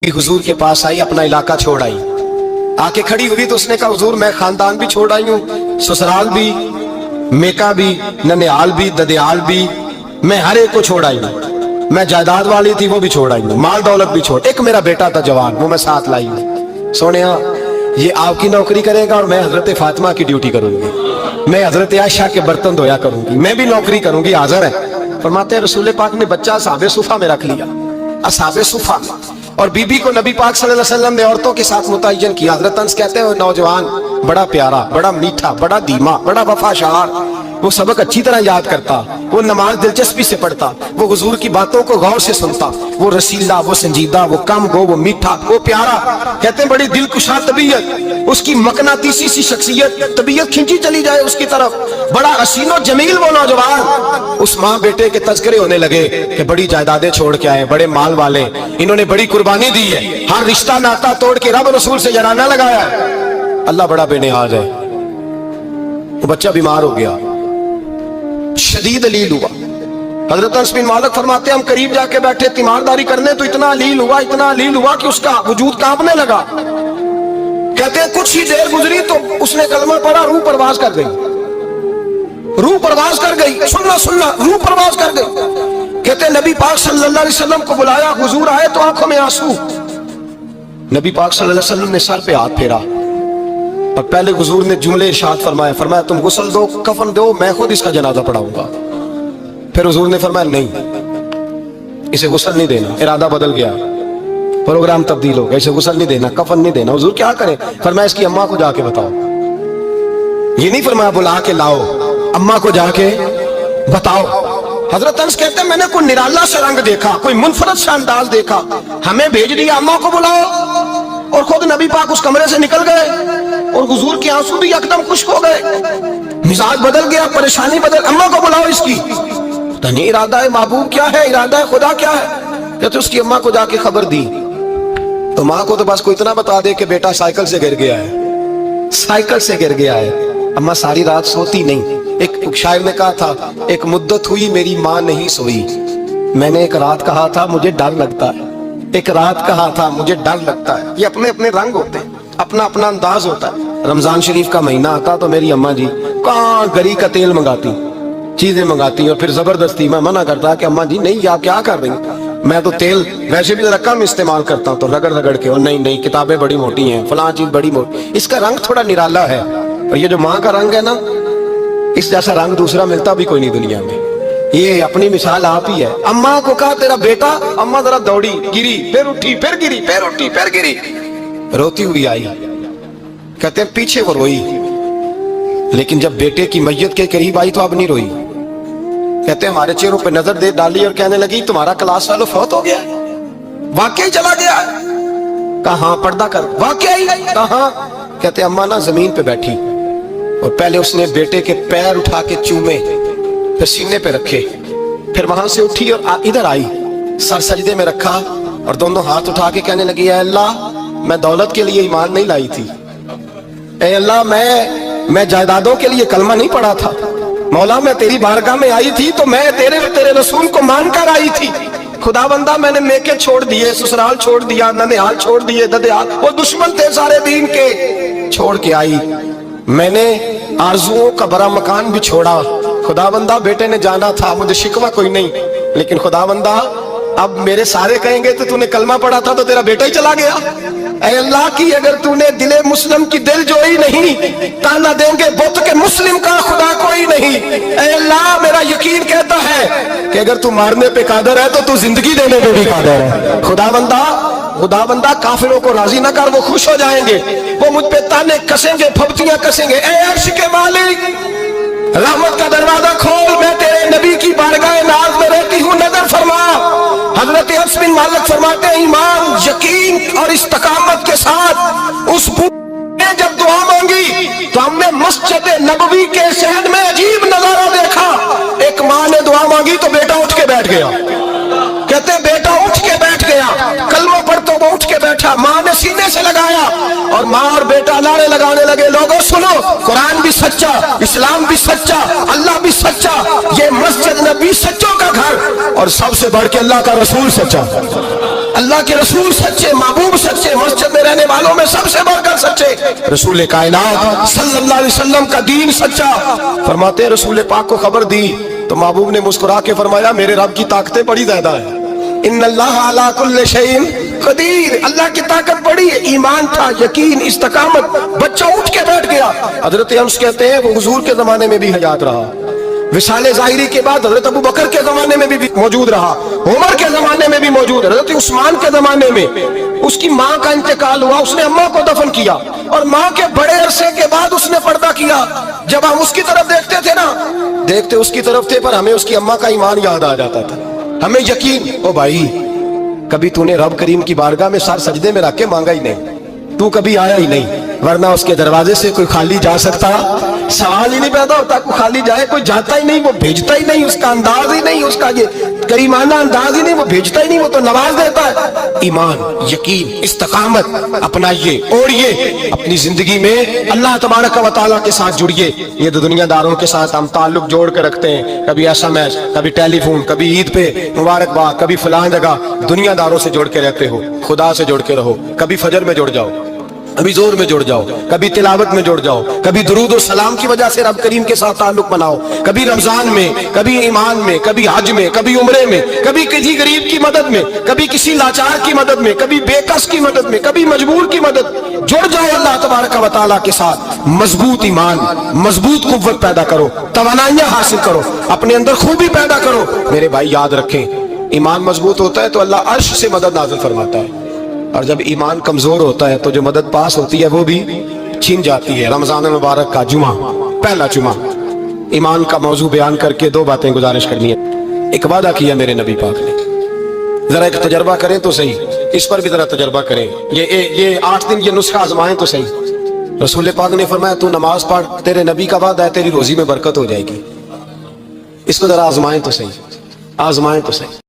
हुजूर के पास आई, अपना इलाका छोड़ आई, आके खड़ी हुई तो उसने कहा हुजूर मैं खानदान भी छोड़ आई हूँ, ससुराल भी, मेका भी, ननिहाल भी, ददियाल भी, मैं हर एक को छोड़ आई हूँ। मैं जायदाद वाली थी वो भी छोड़ आई हूँ, माल दौलत भी छोड़, एक मेरा बेटा था जवान वो मैं साथ लाई हूँ। सोनिया ये आपकी नौकरी करेगा और मैं हजरत फातिमा की ड्यूटी करूंगी, मैं हजरत आयशा के बर्तन धोया करूंगी, मैं भी नौकरी करूंगी। हाजिर है। फरमाते हैं रसूल पाक ने बच्चा असहाबे सुफा में रख लिया, असहाबे सुफा, और बीबी को नबी पाक सल्लल्लाहु अलैहि वसल्लम ने औरतों के साथ मुतय्यन किया। हजरत अनस कहते हैं नौजवान बड़ा प्यारा, बड़ा मीठा, बड़ा धीमा, बड़ा वफाशार, वो सबक अच्छी तरह याद करता, वो नमाज दिलचस्पी से पढ़ता, वो हुजूर की बातों को गौर से सुनता, वो रसीला, वो संजीदा, वो कम गो, वो मीठा, वो प्यारा। कहते हैं बड़ी दिलकुशा तबीयत, उसकी मकनातीसी सी शख्सियत, तबीयत खिंची चली जाए उसकी तरफ, बड़ा हसीनो जमील वो नौजवान। उस माँ बेटे के तज़किरे होने लगे कि बड़ी जायदादें छोड़ के आए, बड़े माल वाले, इन्होंने बड़ी कुर्बानी दी है, हर रिश्ता नाता तोड़ के रब रसूल से जनाना लगाया है। अल्लाह बड़ा बेनियाज है। वो बच्चा बीमार हो गया, शदीद अलील हुआ। हजरत अनस बिन मालिक फरमाते हम करीब जाके बैठे तीमारदारी करने तो इतना अलील हुआ, इतना अलील हुआ कि उसका वजूद कांपने लगा। कहते हैं कुछ ही देर गुजरी तो उसने कलमा पढ़ा, रूह परवाज कर गई, रूह परवाज कर गई, सुनना सुनना, रूह परवाज कर गई। कहते हैं नबी पाक सल्लल्लाहु अलैहि वसल्लम को बुलाया, हुजूर आए तो आंखों में आंसू। नबी पाक सल्लल्लाहु अलैहि वसल्लम ने सर पे हाथ फेरा और पहले हुजूर ने जुमले इरशाद फरमाया, फरमाया तुम गुस्ल दो, कफन दो, मैं खुद इसका जनाजा पढ़ाऊंगा। फिर हुजूर ने फरमाया नहीं, इसे गुस्ल नहीं देना। इरादा बदल गया, प्रोग्राम तब्दील हो गया, इसे गुस्ल नहीं देना, कफन नहीं देना। हुजूर क्या करें? फरमाया इसकी अम्मा को जाके बताओ। ये नहीं फरमाया बुला के लाओ, अम्मा को जाके बताओ। हजरत अनस कहते हैं मैंने कोई निराला सा रंग देखा, कोई मुनफरद सा अंदाज देखा, हमें भेज दिया अम्मा को बुलाओ, और खुद नबी पाक उस कमरे से निकल गए और हुजूर के आंसू भी एकदम खुश्क हो गए, मिजाज बदल गया, परेशानी बदल। अम्मा को बुलाओ इसकी, तो नहीं इरादा है महबूब क्या है, इरादा है खुदा क्या है? कहते उसकी अम्मा को जाके खबर दी तो माँ को तो बस कोई इतना बता दे कि बेटा साइकिल से गिर गया है, साइकिल से गिर गया है। अम्मा सारी रात सोती नहीं। एक शायर ने कहा था एक मुद्दत हुई मेरी माँ नहीं सोई, मैंने एक रात कहा था मुझे डर लगता है, एक रात कहा था मुझे डर लगता है। ये अपने अपने रंग होते हैं, अपना अपना अंदाज होता है। रमजान शरीफ का महीना आता तो मेरी अम्मा जी कहाँ गरी का तेल मंगाती, चीजें मंगाती, और फिर जबरदस्ती मैं मना करता कि अम्मा जी नहीं आप क्या कर रही हैं, मैं तो तेल वैसे भी जरा कम इस्तेमाल करता हूँ, तो रगड़ रगड़ के, और नहीं नहीं किताबें बड़ी मोटी हैं, फलां चीज बड़ी मोटी, इसका रंग थोड़ा निराला है। और ये जो माँ का रंग है ना, इस जैसा रंग दूसरा मिलता भी कोई नहीं दुनिया में। ये अपनी मिसाल आप ही है। अम्मा को कहा तेरा बेटा, अम्मा जरा दौड़ी, गिरी, फिर उठी, फिर गिरी, फिर उठी, फिर गिरी, रोती हुई आई। कहते हैं पीछे वो रोई, लेकिन जब बेटे की मैयत के करीब आई तो अब नहीं रोई। कहते हैं हमारे चेहरों पे नजर दे डाली और कहने लगी तुम्हारा क्लास वालों फौत हो गया, वाकई चला गया। कहा पर्दा कर, वाकई कहा? कहते अम्मा ना जमीन पे बैठी और पहले उसने बेटे के पैर उठा के चूमे, फिर सीने पे रखे, फिर वहां से उठी और इधर आई, सर सजदे में रखा और दोनों हाथ उठा के कहने लगी ऐ अल्लाह मैं दौलत के लिए ईमान नहीं लाई थी, ऐ अल्लाह मैं जायदादों के लिए कलमा नहीं पढ़ा था, मौला मैं तेरी बारगाह में आई थी तो मैं तेरे रसूल को मान कर आई थी। खुदा बंदा मैंने मेके छोड़ दिए, ससुराल छोड़ दिया, ननिहाल छोड़ दिए, ददियाल, वो दुश्मन थे सारे दीन के, छोड़ के आई। मैंने आरजुओं का बड़ा मकान भी छोड़ा। खुदा बंदा बेटे ने जाना था, मुझे शिकवा कोई नहीं, लेकिन खुदा बंदा अब मेरे सारे कहेंगे तो तूने कलमा पढ़ा था तो तेरा बेटा ही चला गया। ऐ अल्लाह की अगर तूने दिले मुस्लिम की दिल जोई नहीं, ताना देंगे बुत के मुस्लिम का खुदा कोई नहीं। ऐ अल्लाह मेरा यकीन कहता है कि अगर तू मारने पे कादर है तो तू जिंदगी देने पे भी कादर है। खुदा बंदा काफिरों को राजी ना कर, वो खुश हो जाएंगे, वो मुझ पे ताने कसेंगे, फब्तियां कसेंगे। ऐ अर्श के मालिक रहमत का दरवाजा खोल, मैं तेरे नबी की बारगाह नाज में रहती हूँ, नजर फरमा। हजरत अनस बिन मालिक फरमाते हैं ईमान, यकीन और इस्तकामत के साथ उस ने जब दुआ मांगी तो हमने मस्जिद नबवी के शहर में अजीब नजारा देखा। एक माँ ने दुआ मांगी तो बेटा उठ के बैठ गया। कहते बेटा उठ के बैठ गया, कलमा पढ़ तो वो उठ के बैठा, माँ ने सीने से लगाया और माँ और बेटा नारे लगाने लगे लोगों सुनो, कुरान भी सच्चा, इस्लाम भी सच्चा, अल्लाह भी सच्चा, ये मस्जिद नबी सच्चों का घर, और सबसे बढ़ के अल्लाह का रसूल सच्चा। اللہ کے رسول سچے، محبوب سچے، مسجد میں رہنے والوں میں سب سے بڑھ کر سچے، رسول کائنات صلی اللہ علیہ وسلم کا دین سچا۔ فرماتے ہیں رسول پاک کو خبر دی تو محبوب نے مسکرا کے فرمایا میرے رب کی طاقتیں بڑی زیادہ ہیں، ان اللہ علی کل شیء قدیر، اللہ کی طاقت بڑی ہے۔ ایمان تھا، یقین، استقامت، بچہ اٹھ کے بیٹھ گیا۔ حضرت انس کہتے ہیں وہ حضور کے زمانے میں بھی حیات رہا، وصال ظاہری کے بعد حضرت ابو بکر کے زمانے میں بھی موجود رہا، عمر کے زمانے میں بھی موجود، حضرت عثمان کے زمانے میں اس کی ماں کا انتقال ہوا، اس نے اماں کو دفن کیا اور ماں کے بڑے عرصے کے بعد اس نے پردہ کیا۔ جب ہم اس کی طرف دیکھتے تھے نا، دیکھتے اس کی طرف تھے پر ہمیں اس کی اماں کا ایمان یاد آ جاتا تھا، ہمیں یقین۔ او بھائی کبھی تو نے رب کریم کی بارگاہ میں سر سجدے میں رکھ کے مانگا ہی نہیں، تو کبھی آیا ہی نہیں، ورنہ اس کے دروازے سے کوئی خالی جا سکتا؟ سوال ہی نہیں پیدا ہوتا، کوئی خالی جائے، کوئی جاتا ہی نہیں، وہ بھیجتا ہی نہیں، اس کا انداز ہی نہیں، اس کا یہ کریمانہ انداز ہی نہیں، وہ بھیجتا ہی نہیں، وہ تو نواز دیتا ہے۔ ایمان، یقین، استقامت اپنائیے، اوڑھیے اپنی زندگی میں، اللہ تبارک و تعالیٰ کے ساتھ جڑیے۔ یہ تو دنیا داروں کے ساتھ ہم تعلق جوڑ کے رکھتے ہیں، کبھی SMS، کبھی ٹیلی فون، کبھی عید پہ مبارکباد، کبھی فلاں جگہ، دنیا داروں سے جوڑ کے رہتے ہو، خدا سے جوڑ کے رہو۔ کبھی فجر میں جڑ جاؤ، کبھی زور میں جڑ جاؤ، کبھی تلاوت میں جڑ جاؤ، کبھی درود و سلام کی وجہ سے رب کریم کے ساتھ تعلق بناؤ، کبھی رمضان میں، کبھی ایمان میں، کبھی حج میں، کبھی عمرے میں، کبھی کسی غریب کی مدد میں، کبھی کسی لاچار کی مدد میں، کبھی بے کس کی مدد میں، کبھی مجبور کی مدد۔ جڑ جاؤ اللہ تبارک و تعالیٰ کے ساتھ، مضبوط ایمان، مضبوط قوت پیدا کرو، توانائیاں حاصل کرو، اپنے اندر خوبی پیدا کرو۔ میرے بھائی یاد رکھیں، ایمان مضبوط ہوتا ہے تو اللہ عرش سے مدد نازل فرماتا ہے، اور جب ایمان کمزور ہوتا ہے تو جو مدد پاس ہوتی ہے وہ بھی چھین جاتی ہے۔ رمضان مبارک کا جمعہ، پہلا جمعہ، ایمان کا موضوع بیان کر کے دو باتیں گزارش کرنی ہے۔ ایک وعدہ کیا میرے نبی پاک نے، ذرا ایک تجربہ کریں تو صحیح، اس پر بھی ذرا تجربہ کریں، یہ 8 دن یہ نسخہ آزمائیں تو صحیح۔ رسول پاک نے فرمایا تو نماز پڑھ، تیرے نبی کا وعدہ ہے تیری روزی میں برکت ہو جائے گی، اس کو ذرا آزمائیں تو صحیح، آزمائیں تو صحیح۔